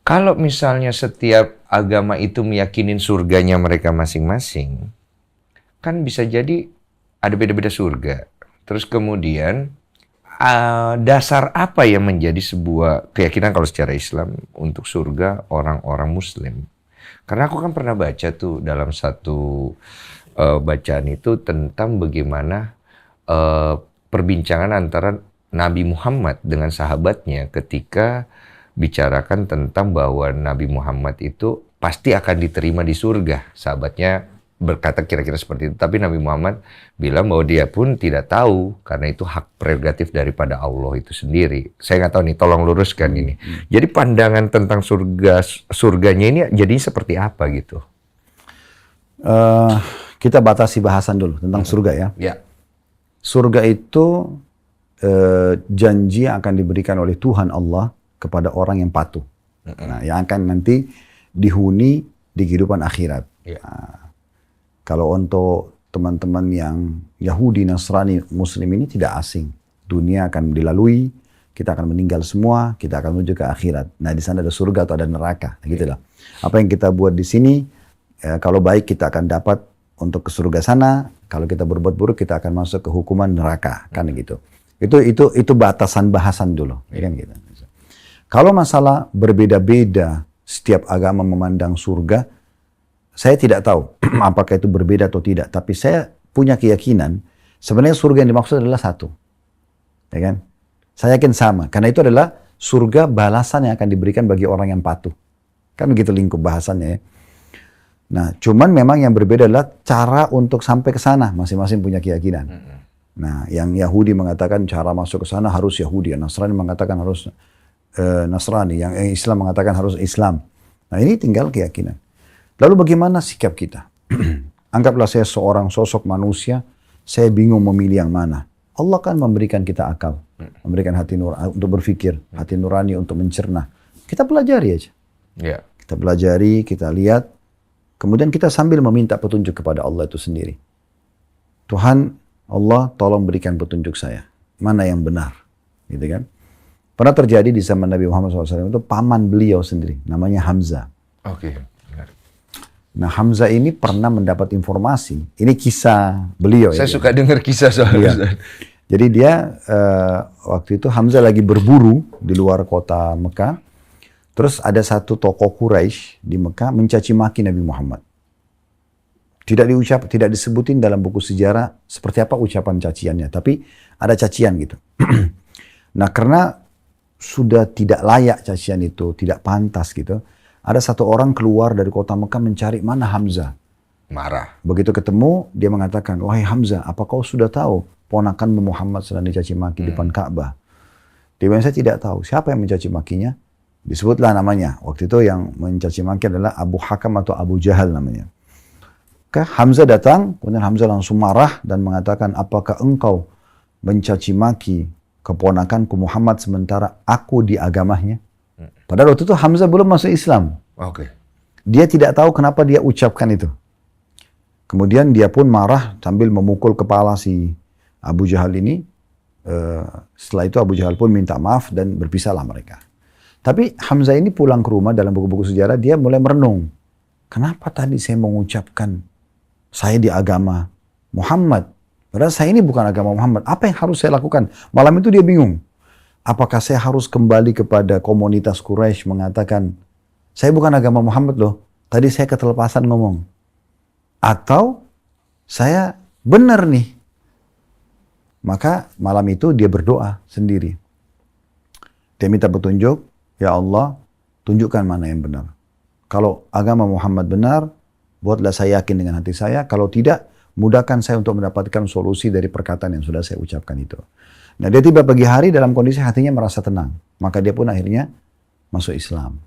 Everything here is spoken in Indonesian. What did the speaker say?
Kalau misalnya setiap agama itu meyakinin surganya mereka masing-masing, kan bisa jadi ada beda-beda surga. Terus kemudian dasar apa yang menjadi sebuah keyakinan kalau secara Islam untuk surga orang-orang Muslim? Karena aku kan pernah baca tuh dalam satu bacaan itu tentang bagaimana perbincangan antara Nabi Muhammad dengan sahabatnya ketika bicarakan tentang bahwa Nabi Muhammad itu pasti akan diterima di surga. Sahabatnya berkata kira-kira seperti itu. Tapi Nabi Muhammad bilang bahwa dia pun tidak tahu karena itu hak prerogatif daripada Allah itu sendiri. Saya nggak tahu nih, tolong luruskan ini. Jadi pandangan tentang surganya ini jadi seperti apa gitu? Kita batasi bahasan dulu tentang surga ya. Ya. Surga itu janji yang akan diberikan oleh Tuhan Allah kepada orang yang patuh. Nah, yang akan nanti dihuni di kehidupan akhirat. Ya. Kalau untuk teman-teman yang Yahudi, Nasrani, Muslim ini tidak asing. Dunia akan dilalui, kita akan meninggal semua, kita akan menuju ke akhirat. Nah, di sana ada surga atau ada neraka, gitu lah. Apa yang kita buat di sini, kalau baik kita akan dapat untuk ke surga sana, kalau kita berbuat buruk kita akan masuk ke hukuman neraka, kan gitu. Itu batasan bahasan dulu, ya kan gitu. Kalau masalah berbeda-beda, setiap agama memandang surga, saya tidak tahu apakah itu berbeda atau tidak. Tapi saya punya keyakinan, sebenarnya surga yang dimaksud adalah satu. Ya kan? Saya yakin sama, karena itu adalah surga balasan yang akan diberikan bagi orang yang patuh. Kan begitu lingkup bahasannya ya. Nah, cuman memang yang berbeda adalah cara untuk sampai ke sana, masing-masing punya keyakinan. Nah, yang Yahudi mengatakan cara masuk ke sana harus Yahudi, yang Nasrani mengatakan harus Nasrani, yang Islam mengatakan harus Islam. Nah, ini tinggal keyakinan. Lalu bagaimana sikap kita? Anggaplah saya seorang sosok manusia, saya bingung memilih yang mana. Allah kan memberikan kita akal, memberikan hati nurani untuk berpikir, hati nurani untuk mencerna. Kita pelajari aja. Ya. Kita pelajari, kita lihat, kemudian kita sambil meminta petunjuk kepada Allah itu sendiri. Tuhan, Allah tolong berikan petunjuk saya. Mana yang benar? Gitu kan? Pernah terjadi di zaman Nabi Muhammad SAW itu paman beliau sendiri, namanya Hamzah. Oke. Nah, Hamzah ini pernah mendapat informasi, ini kisah beliau. Saya suka dengar kisah soalnya. Jadi dia waktu itu Hamzah lagi berburu di luar kota Mekah. Terus ada satu tokoh Quraisy di Mekah mencaci maki Nabi Muhammad. Tidak disebutin dalam buku sejarah seperti apa ucapan caciannya, tapi ada cacian gitu. Nah, karena sudah tidak layak cacian itu, tidak pantas gitu. Ada satu orang keluar dari kota Mekah mencari mana Hamzah. Marah. Begitu ketemu, dia mengatakan, wahai Hamzah, apa kau sudah tahu ponakanmu Muhammad sedang dicaci maki di depan Ka'bah? Dia bilang, saya tidak tahu. Siapa yang mencaci makinya? Disebutlah namanya. Waktu itu yang mencaci maki adalah Abu Hakam atau Abu Jahal namanya. Hamzah datang, kemudian Hamzah langsung marah dan mengatakan, apakah engkau mencaci maki keponakanku Muhammad sementara aku di agamanya? Padahal waktu itu Hamzah belum masuk Islam. Oke. Dia tidak tahu kenapa dia ucapkan itu. Kemudian dia pun marah sambil memukul kepala si Abu Jahal ini. Setelah itu Abu Jahal pun minta maaf dan berpisahlah mereka. Tapi Hamzah ini pulang ke rumah dalam buku-buku sejarah, dia mulai merenung. Kenapa tadi saya mengucapkan saya di agama Muhammad? Padahal saya ini bukan agama Muhammad. Apa yang harus saya lakukan? Malam itu dia bingung. Apakah saya harus kembali kepada komunitas Quraisy mengatakan, saya bukan agama Muhammad loh. Tadi saya ketelepasan ngomong. Atau saya benar nih. Maka malam itu dia berdoa sendiri. Dia minta petunjuk, ya Allah, tunjukkan mana yang benar. Kalau agama Muhammad benar, buatlah saya yakin dengan hati saya. Kalau tidak, mudahkan saya untuk mendapatkan solusi dari perkataan yang sudah saya ucapkan itu. Nah, dia tiba pagi hari dalam kondisi hatinya merasa tenang. Maka dia pun akhirnya masuk Islam.